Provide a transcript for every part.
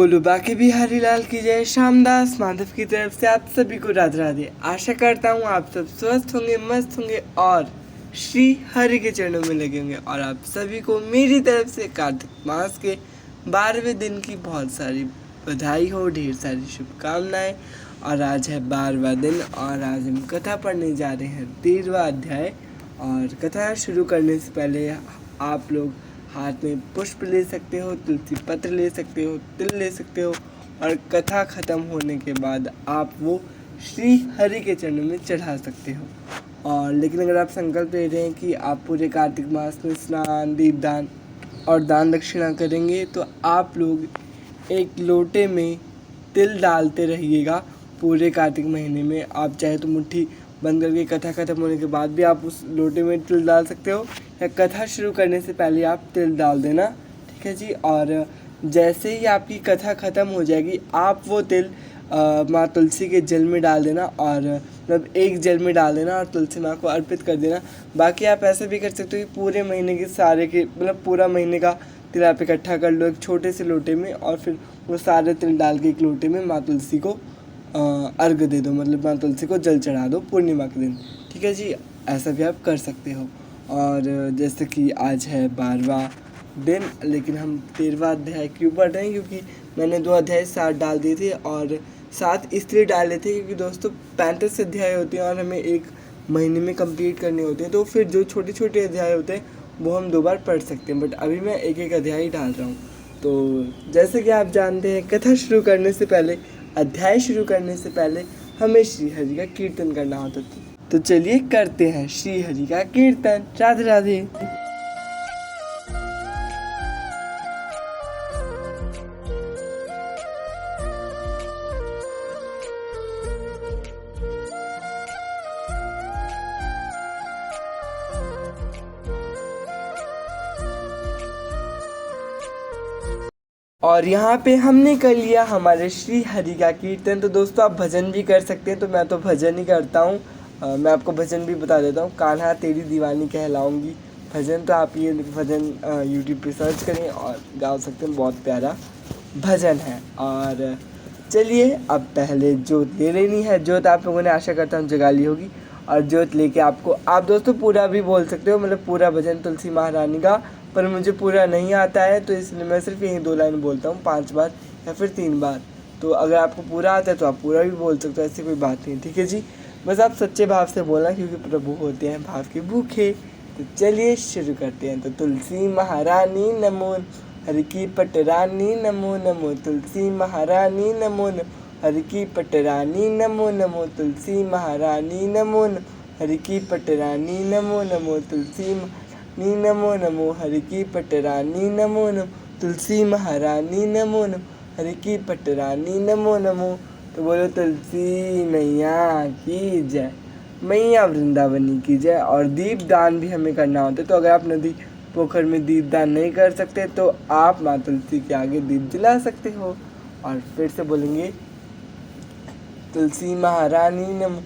बोलो बाकी बिहारी लाल की जय। श्यामदास माधव की तरफ से आप सभी को राधे राधे। आशा करता हूँ आप सब स्वस्थ होंगे, मस्त होंगे और श्री हरि के चरणों में लगे होंगे। और आप सभी को मेरी तरफ से कार्तिक मास के 12वें दिन की बहुत सारी बधाई हो, ढेर सारी शुभकामनाएं। और आज है 12वां दिन और आज हम कथा पढ़ने जा रहे हैं 13वां अध्याय। और कथा शुरू करने से पहले आप लोग हाथ में पुष्प ले सकते हो, तुलसी पत्र ले सकते हो, तिल ले सकते हो और कथा ख़त्म होने के बाद आप वो श्री हरि के चरणों में चढ़ा सकते हो। और लेकिन अगर आप संकल्प ले रहे हैं कि आप पूरे कार्तिक मास में स्नान, दीपदान और दान दक्षिणा करेंगे तो आप लोग एक लोटे में तिल डालते रहिएगा पूरे कार्तिक महीने में। आप चाहे तो मुट्ठी बंद करके कथा ख़त्म होने के बाद भी आप उस लोटे में तिल डाल सकते हो, या कथा शुरू करने से पहले आप तिल डाल देना, ठीक है जी। और जैसे ही आपकी कथा ख़त्म हो जाएगी आप वो तिल माँ तुलसी के जल में डाल देना, और मतलब एक जल में डाल देना और तुलसी माँ को अर्पित कर देना। बाकी आप ऐसा भी कर सकते हो कि पूरे महीने के सारे के मतलब पूरा महीने का तिल आप इकट्ठा कर लो एक छोटे से लोटे में, और फिर वो सारे तिल डाल के एक लोटे में माँ तुलसी को अर्घ दे दो, मतलब माँ तुलसी को जल चढ़ा दो पूर्णिमा के दिन, ठीक है जी। ऐसा भी आप कर सकते हो। और जैसे कि आज है 12वां दिन, लेकिन हम 13वां अध्याय क्यों पढ़ रहे हैं, क्योंकि मैंने 2 अध्याय 7 डाल दिए थे। और 7 इसलिए डाले थे क्योंकि दोस्तों 35 अध्याय होते हैं और हमें एक महीने में कंप्लीट करने होते हैं, तो फिर जो छोटे छोटे अध्याय होते हैं वो हम 2 बार पढ़ सकते हैं। बट अभी मैं एक एक अध्याय ही डाल रहा हूँ। तो जैसे कि आप जानते हैं कथा शुरू करने से पहले, अध्याय शुरू करने से पहले हमें श्री हरि का कीर्तन करना होता है। तो चलिए करते हैं श्री हरि का कीर्तन। राधे राधे। और यहाँ पे हमने कर लिया हमारे श्री हरि का कीर्तन। तो दोस्तों आप भजन भी कर सकते हैं, तो मैं तो भजन ही करता हूँ। मैं आपको भजन भी बता देता हूँ। कान्हा तेरी दीवानी कहलाऊंगी भजन, तो आप ये भजन यूट्यूब पे सर्च करें और गा सकते हैं, बहुत प्यारा भजन है। और चलिए अब पहले जोत ले लेनी है। जोत आप लोगों ने आशा करता हूँ जगा ली होगी। और जोत लेके आप दोस्तों पूरा भी बोल सकते हो, मतलब पूरा भजन तुलसी महारानी का, पर मुझे पूरा नहीं आता है तो इसलिए मैं सिर्फ यही 2 लाइन बोलता हूँ 5 बार या फिर 3 बार। तो अगर आपको पूरा आता है तो आप पूरा भी बोल सकते हो, ऐसी कोई बात नहीं, ठीक है जी। बस आप सच्चे भाव से बोलना, क्योंकि प्रभु होते हैं भाव के भूखे। तो चलिए शुरू करते हैं। तो तुलसी महारानी नमो, हरि की पटरानी नमो नमो, तुलसी महारानी नमो नमो, हरि की पटरानी नमो नमो, तुलसी महारानी नमो नमो, हरि की पटरानी नमो नमो, तुलसी नी नमो नमो, हरि की पटरानी नमो नमो, तुलसी महारानी नमो नमो, हरि की पटरानी नमो नमो। तो बोलो तुलसी मैया की जय, मैया वृंदावनी की जय। और दीप दान भी हमें करना होता है, तो अगर आप नदी पोखर में दीप दान नहीं कर सकते तो आप माँ तुलसी के आगे दीप जला सकते हो। और फिर से बोलेंगे तुलसी महारानी नमो,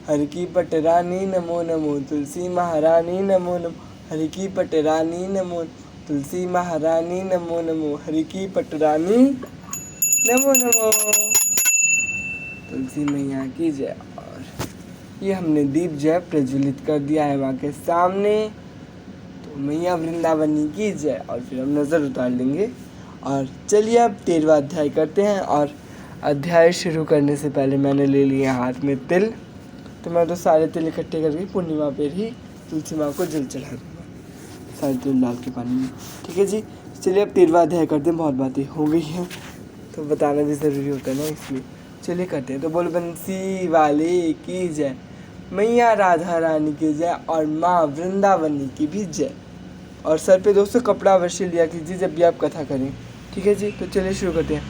हरि की पटरानी नमो नमो, तुलसी महारानी नमो नमो, हरि की पटरानी नमो, तुलसी महारानी नमो नमो, हरि की पटरानी नमो नमो, तुलसी मैया की जय। और ये हमने दीप जय प्रज्वलित कर दिया है माँ के सामने। तो मैया वृंदावनी की जय। और फिर हम नज़र उतार लेंगे। और चलिए अब 13वां अध्याय करते हैं। और अध्याय शुरू करने से पहले मैंने ले लिया हाथ में तिल, तो मैं तो सारे तिल इकट्ठे करके पूर्णिमा पर ही तुलसी माँ को जल चढ़ा दूँगा, सारे तिल डाल के पानी में, ठीक है जी। चलिए अब 13वां अध्याय करते हैं। बहुत बातें हो गई हैं तो बताना भी ज़रूरी होता है ना, इसलिए चलिए करते हैं। तो बोल बंसी वाले की जय, मैया राधा रानी की जय और माँ वृंदावनी की भी जय। और सर पे दोस्तों कपड़ा अवश्य लिया कीजिए जब भी आप कथा करें, ठीक है जी। तो चलिए शुरू करते हैं।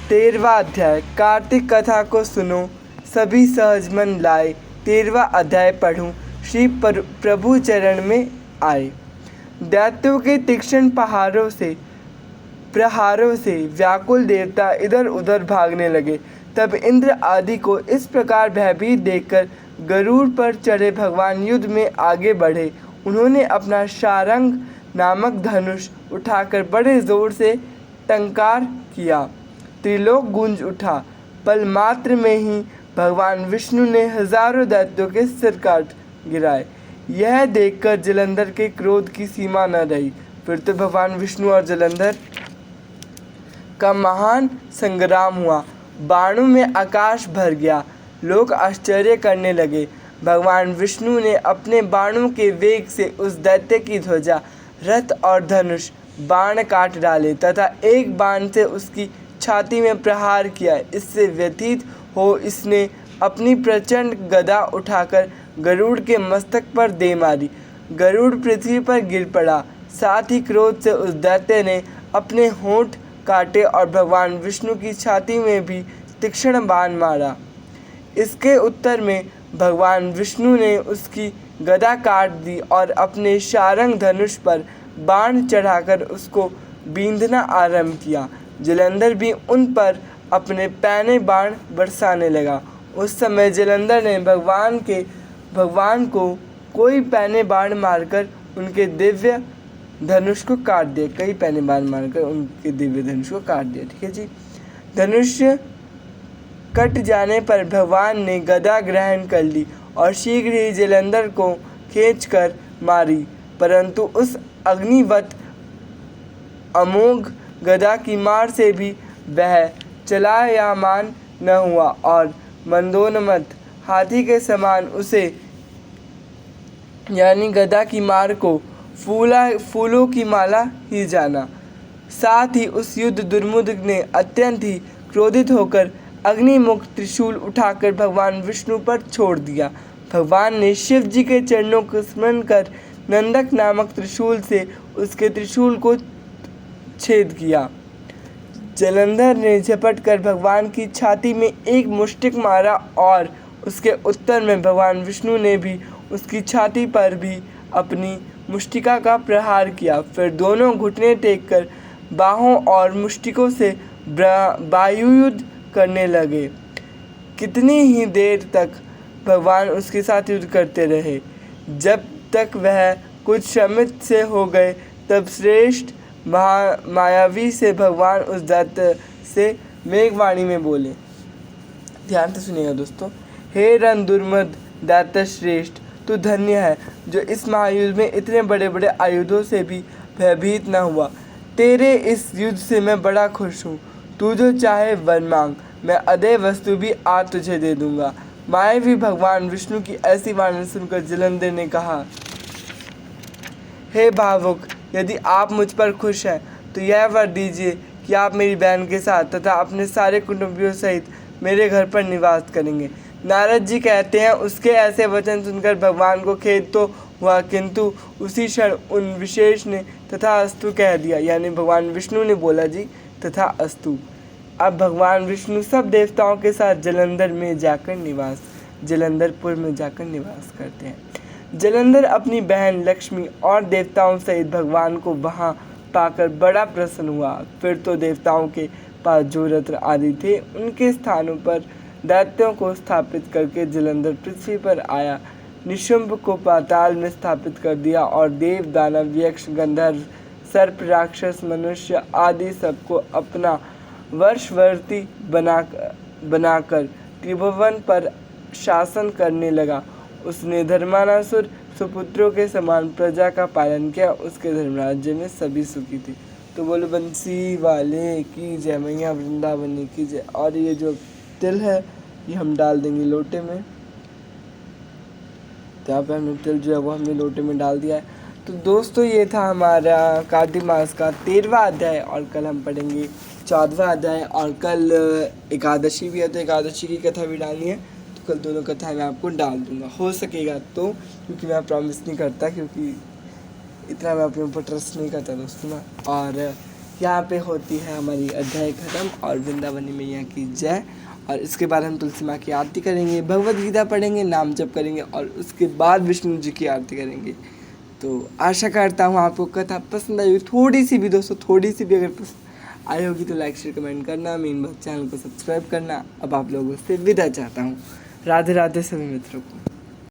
13वां अध्याय। कार्तिक कथा को सुनो सभी सहज मन लाए, 13वां अध्याय पढ़ूं श्री प्रभु चरण में आए। दैत्यों के तीक्ष्ण प्रहारों से व्याकुल देवता इधर उधर भागने लगे। तब इंद्र आदि को इस प्रकार भयभीत देखकर गरुड़ पर चढ़े भगवान युद्ध में आगे बढ़े। उन्होंने अपना शारंग नामक धनुष उठाकर बड़े जोर से टंकार किया, त्रिलोक गूंज उठा। पल मात्र में ही भगवान विष्णु ने हजारों दैत्यों के सिर काट गिराए। यह देखकर जलंधर के क्रोध की सीमा न रही। फिर तो भगवान विष्णु और जलंधर का महान संग्राम हुआ। बाणों में आकाश भर गया। लोग आश्चर्य करने लगे। भगवान विष्णु ने अपने बाणों के वेग से उस दैत्य की ध्वजा, रथ और धनुष बाण काट डाले तथा एक बाण से उसकी छाती में प्रहार किया। इससे व्यथित हो इसने अपनी प्रचंड गदा उठाकर गरुड़ के मस्तक पर दे मारी। गरुड़ पृथ्वी पर गिर पड़ा। साथ ही क्रोध से उस दैत्य ने अपने होंठ काटे और भगवान विष्णु की छाती में भी तीक्ष्ण बाण मारा। इसके उत्तर में भगवान विष्णु ने उसकी गदा काट दी और अपने शारंग धनुष पर बाण चढ़ाकर उसको बींधना आरंभ किया। जलंधर भी उन पर अपने पैने बाण बरसाने लगा। उस समय जलंधर ने भगवान को कोई पैने बाण मारकर उनके दिव्य धनुष को काट दिया। कई पैने बाण मारकर उनके दिव्य धनुष को काट दिया। ठीक है जी। धनुष कट जाने पर भगवान ने गदा ग्रहण कर ली और शीघ्र ही जलंधर को खींचकर मारी, परंतु उस अग्निवत अमोघ गदा की मार से भी वह चलायमान न हुआ और मंदोन्मत्त हाथी के समान उसे यानी गदा की मार को फूलों की माला ही जाना। साथ ही उस युद्ध दुर्मुख ने अत्यंत ही क्रोधित होकर अग्निमुख त्रिशूल उठाकर भगवान विष्णु पर छोड़ दिया। भगवान ने शिव जी के चरणों को स्मरण कर नंदक नामक त्रिशूल से उसके त्रिशूल को छेद किया। जलंधर ने झपट कर भगवान की छाती में एक मुष्टिक मारा और उसके उत्तर में भगवान विष्णु ने भी उसकी छाती पर भी अपनी मुष्टिका का प्रहार किया। फिर दोनों घुटने टेककर बाहों और मुष्टिकों से वायुयुद्ध करने लगे। कितनी ही देर तक भगवान उसके साथ युद्ध करते रहे। जब तक वह कुछ शमित से हो गए तब श्रेष्ठ मायावी से भगवान उस दैत्य से मेघवाणी में बोले। ध्यान से सुनिएगा दोस्तों। हे रण दुर्मद दैत्य श्रेष्ठ, तू धन्य है जो इस महायुद्ध में इतने बड़े बड़े आयुधों से भी भयभीत न हुआ। तेरे इस युद्ध से मैं बड़ा खुश हूँ। तू जो चाहे वर मांग, मैं अदेय वस्तु भी आज तुझे दे दूंगा। मायावी भगवान विष्णु की ऐसी वाणी सुनकर जलंधर ने कहा, हे भावुक, यदि आप मुझ पर खुश हैं तो यह वर दीजिए कि आप मेरी बहन के साथ तथा अपने सारे कुटुंबियों सहित मेरे घर पर निवास करेंगे। नारद जी कहते हैं, उसके ऐसे वचन सुनकर भगवान को खेद तो हुआ, किंतु उसी क्षण उन विशेष ने तथा अस्तु कह दिया। यानी भगवान विष्णु ने बोला जी तथा अस्तु। अब भगवान विष्णु सब देवताओं के साथ जलंधरपुर में जाकर निवास करते हैं। जलंधर अपनी बहन लक्ष्मी और देवताओं सहित भगवान को वहाँ पाकर बड़ा प्रसन्न हुआ। फिर तो देवताओं के पास जो रत्न आदि थे उनके स्थानों पर दैत्यों को स्थापित करके जलंधर पृथ्वी पर आया। निशुंभ को पाताल में स्थापित कर दिया और देव, दानव, यक्ष, गंधर्व, सर्प, राक्षस, मनुष्य आदि सबको अपना वर्षवर्ती बनाकर त्रिभुवन पर शासन करने लगा। उसने धर्मानासुर सुपुत्रों के समान प्रजा का पालन किया। उसके धर्मराज्य में सभी सुखी थे। तो बोलो बंसी वाले की जय, मैया वृंदावनी की जय। और ये जो तिल है ये हम डाल देंगे लोटे में। तो यहाँ पे हमने तिल जो है वो हमने लोटे में डाल दिया है। तो दोस्तों ये था हमारा कार्तिक मास का 13वां अध्याय और कल हम पढ़ेंगे 14वां अध्याय और कल एकादशी भी है तो एकादशी की कथा भी डालनी है। तो कल दोनों कथाएं मैं आपको डाल दूंगा, हो सकेगा तो, क्योंकि मैं प्रॉमिस नहीं करता, क्योंकि इतना मैं अपने ऊपर ट्रस्ट नहीं करता दोस्तों ना। और यहाँ पे होती है हमारी अध्याय खत्म और वृंदावनी मैया की जय। और इसके बाद हम तुलसी माँ की आरती करेंगे, भगवद गीता पढ़ेंगे, नाम जप करेंगे और उसके बाद विष्णु जी की आरती करेंगे। तो आशा करता हूँ आपको कथा पसंद आई, थोड़ी सी भी दोस्तों, थोड़ी सी भी अगर पसंद आई होगी तो लाइक शेयर कमेंट करना, मेन बात चैनल को सब्सक्राइब करना। अब आप लोगों से विदा चाहता हूँ। राधे राधे सभी मित्रों को।